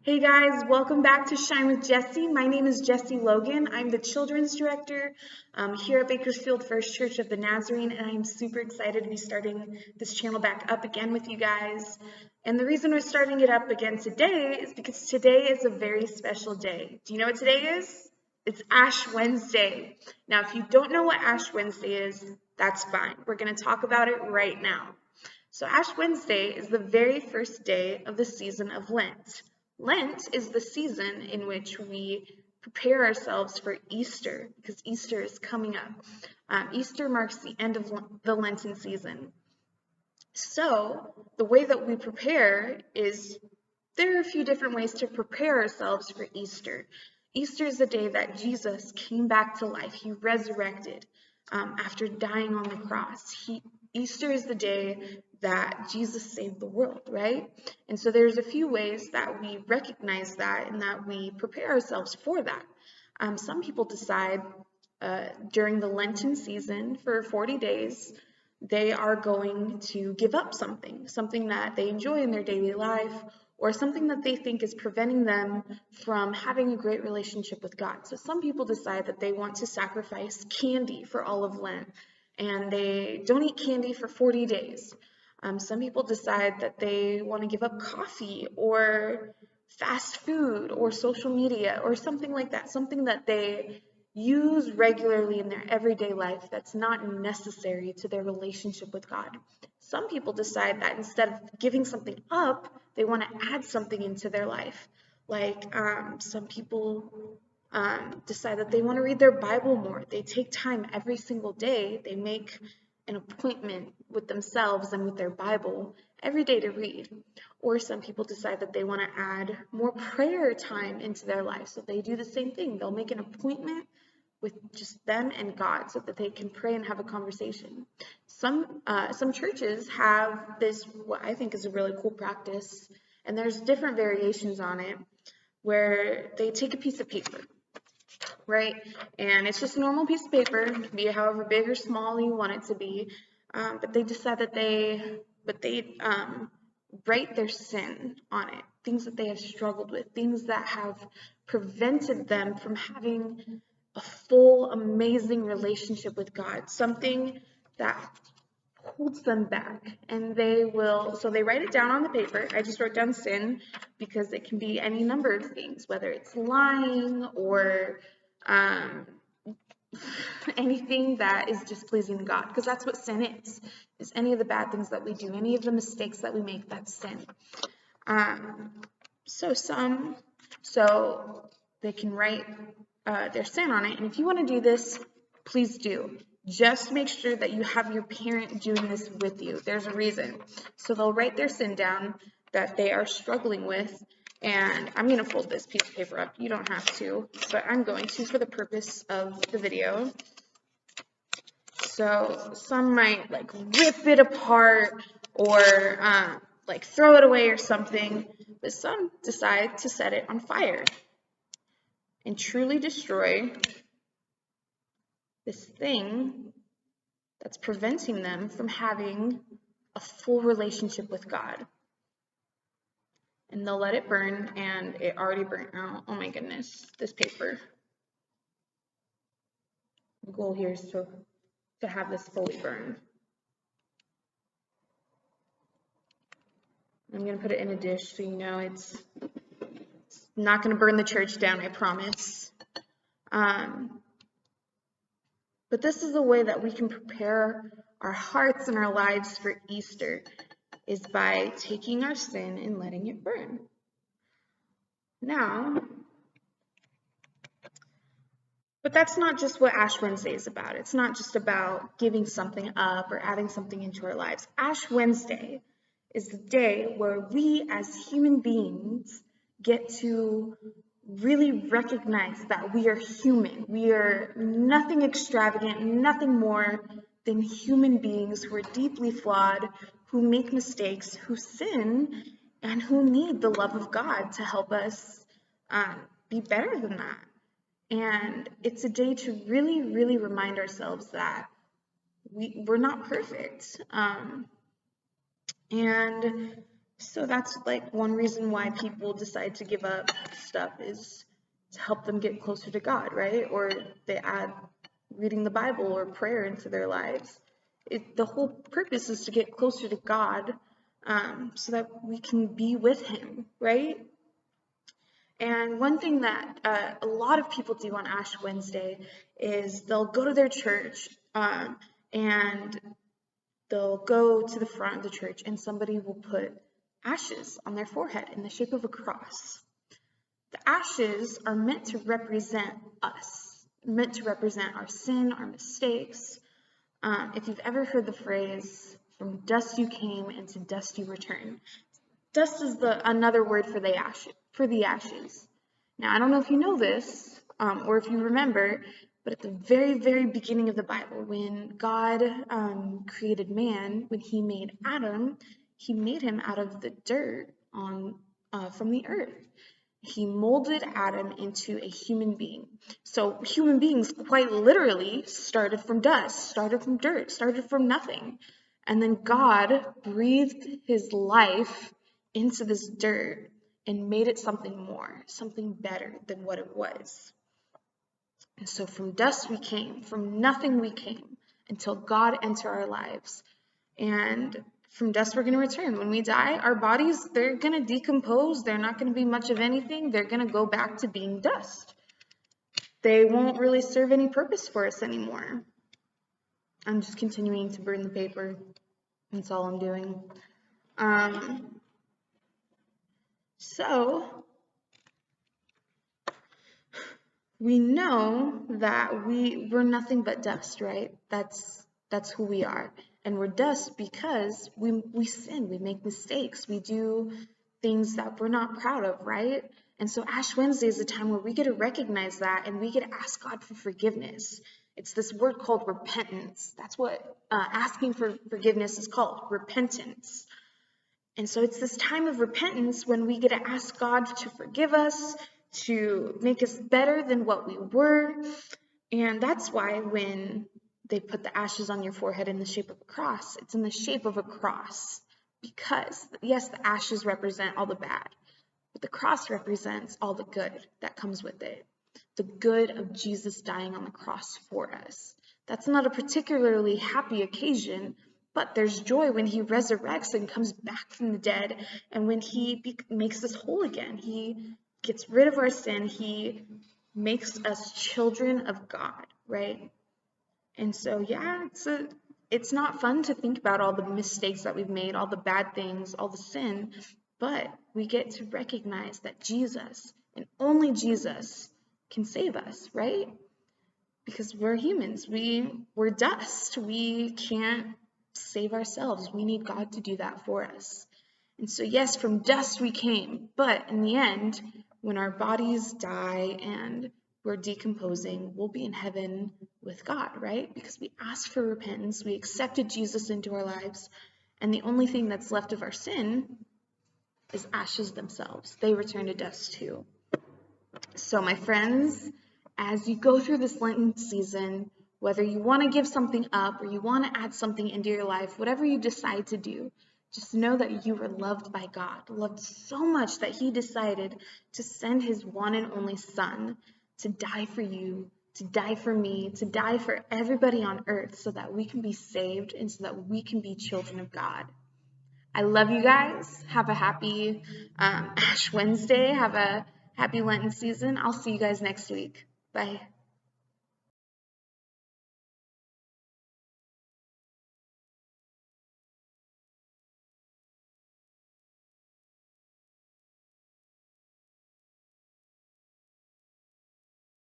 Hey guys, welcome back to Shine with Jessie. My name is Jessie Logan. I'm the children's director here at Bakersfield First Church of the Nazarene, and I'm super excited to be starting this channel back up again with you guys. And the reason we're starting it up again today is because today is a very special day. Do you know what today is? It's Ash Wednesday. Now, if you don't know what Ash Wednesday is, that's fine. We're going to talk about it right now. So Ash Wednesday is the very first day of the season of Lent. Lent is the season in which we prepare ourselves for Easter because Easter is coming up. Easter marks the end of the Lenten season. So the way that we prepare is there are a few different ways to prepare ourselves for Easter. Easter is the day that Jesus came back to life. He resurrected after dying on the cross. Easter is the day that Jesus saved the world, right? And so there's a few ways that we recognize that and that we prepare ourselves for that. Some people decide during the Lenten season for 40 days, they are going to give up something that they enjoy in their daily life, or something that they think is preventing them from having a great relationship with God. So some people decide that they want to sacrifice candy for all of Lent, and they don't eat candy for 40 days. Some people decide that they want to give up coffee or fast food or social media or something like that, something that they use regularly in their everyday life that's not necessary to their relationship with God. Some people decide that instead of giving something up, they want to add something into their life. Like some people decide that they want to read their Bible more. They take time every single day. They make an appointment with themselves and with their Bible every day to read. Or some people decide that they want to add more prayer time into their life. So they do the same thing. They'll make an appointment with just them and God so that they can pray and have a conversation. Some churches have this, what I think is a really cool practice, and there's different variations on it, where they take a piece of paper, right? And it's just a normal piece of paper, it can be however big or small you want it to be, but they decide that they write their sin on it, things that they have struggled with, things that have prevented them from having a full, amazing relationship with God, something that holds them back. And they write it down on the paper. I just wrote down sin because it can be any number of things, whether it's lying or anything that is displeasing to God, because that's what sin is any of the bad things that we do, any of the mistakes that we make, that's sin. So they can write their sin on it, and if you want to do this, please do. Just make sure that you have your parent doing this with you. There's a reason. So they'll write their sin down that they are struggling with, and I'm going to fold this piece of paper up. You don't have to, but I'm going to for the purpose of the video. So some might like rip it apart or like throw it away or something, but some decide to set it on fire and truly destroy this thing that's preventing them from having a full relationship with God. And they'll let it burn, and it already burnt out. Oh my goodness, this paper. The goal here is to have this fully burned. I'm going to put it in a dish so you know it's not going to burn the church down, I promise. But this is the way that we can prepare our hearts and our lives for Easter, is by taking our sin and letting it burn. Now, but that's not just what Ash Wednesday is about. It's not just about giving something up or adding something into our lives. Ash Wednesday is the day where we as human beings get to really recognize that we are human. We are nothing extravagant, nothing more than human beings who are deeply flawed, who make mistakes, who sin, and who need the love of God to help us be better than that. And it's a day to really, really remind ourselves that we're not perfect. And So that's like one reason why people decide to give up stuff is to help them get closer to God, right? Or they add reading the Bible or prayer into their lives. The whole purpose is to get closer to God, so that we can be with Him, right? And one thing that a lot of people do on Ash Wednesday is they'll go to their church, and they'll go to the front of the church and somebody will put ashes on their forehead in the shape of a cross. The ashes are meant to represent us, meant to represent our sin, our mistakes. If you've ever heard the phrase, from dust you came and to dust you return, dust is another word for the ashes. Now, I don't know if you know this, or if you remember, but at the very, very beginning of the Bible, when God created man, when He made Adam, He made him out of the dirt from the earth. He molded Adam into a human being. So human beings quite literally started from dust, started from dirt, started from nothing. And then God breathed His life into this dirt and made it something more, something better than what it was. And so from dust we came, from nothing we came, until God entered our lives. And from dust we're going to return. When we die, our bodies, they're going to decompose. They're not going to be much of anything. They're going to go back to being dust. They won't really serve any purpose for us anymore. I'm just continuing to burn the paper. That's all I'm doing. So we know that we're nothing but dust, right? That's who we are. And we're dust because we sin, we make mistakes, we do things that we're not proud of, right? And so Ash Wednesday is a time where we get to recognize that and we get to ask God for forgiveness. It's this word called repentance. That's what asking for forgiveness is called, repentance. And so it's this time of repentance when we get to ask God to forgive us, to make us better than what we were. And that's why when they put the ashes on your forehead in the shape of a cross, it's in the shape of a cross. Because, yes, the ashes represent all the bad, but the cross represents all the good that comes with it. The good of Jesus dying on the cross for us. That's not a particularly happy occasion, but there's joy when He resurrects and comes back from the dead, and when He makes us whole again. He gets rid of our sin. He makes us children of God, right? And so, yeah, it's not fun to think about all the mistakes that we've made, all the bad things, all the sin, but we get to recognize that Jesus, and only Jesus, can save us, right? Because we're humans. We're dust. We can't save ourselves. We need God to do that for us. And so, yes, from dust we came, but in the end, when our bodies die and we're decomposing, we'll be in heaven with God, right? Because we asked for repentance, we accepted Jesus into our lives, and the only thing that's left of our sin is ashes themselves. They return to dust too. So, my friends, as you go through this Lenten season, whether you want to give something up or you want to add something into your life, whatever you decide to do, just know that you were loved by God, loved so much that He decided to send His one and only Son to die for you, to die for me, to die for everybody on earth so that we can be saved and so that we can be children of God. I love you guys. Have a happy Ash Wednesday. Have a happy Lenten season. I'll see you guys next week. Bye.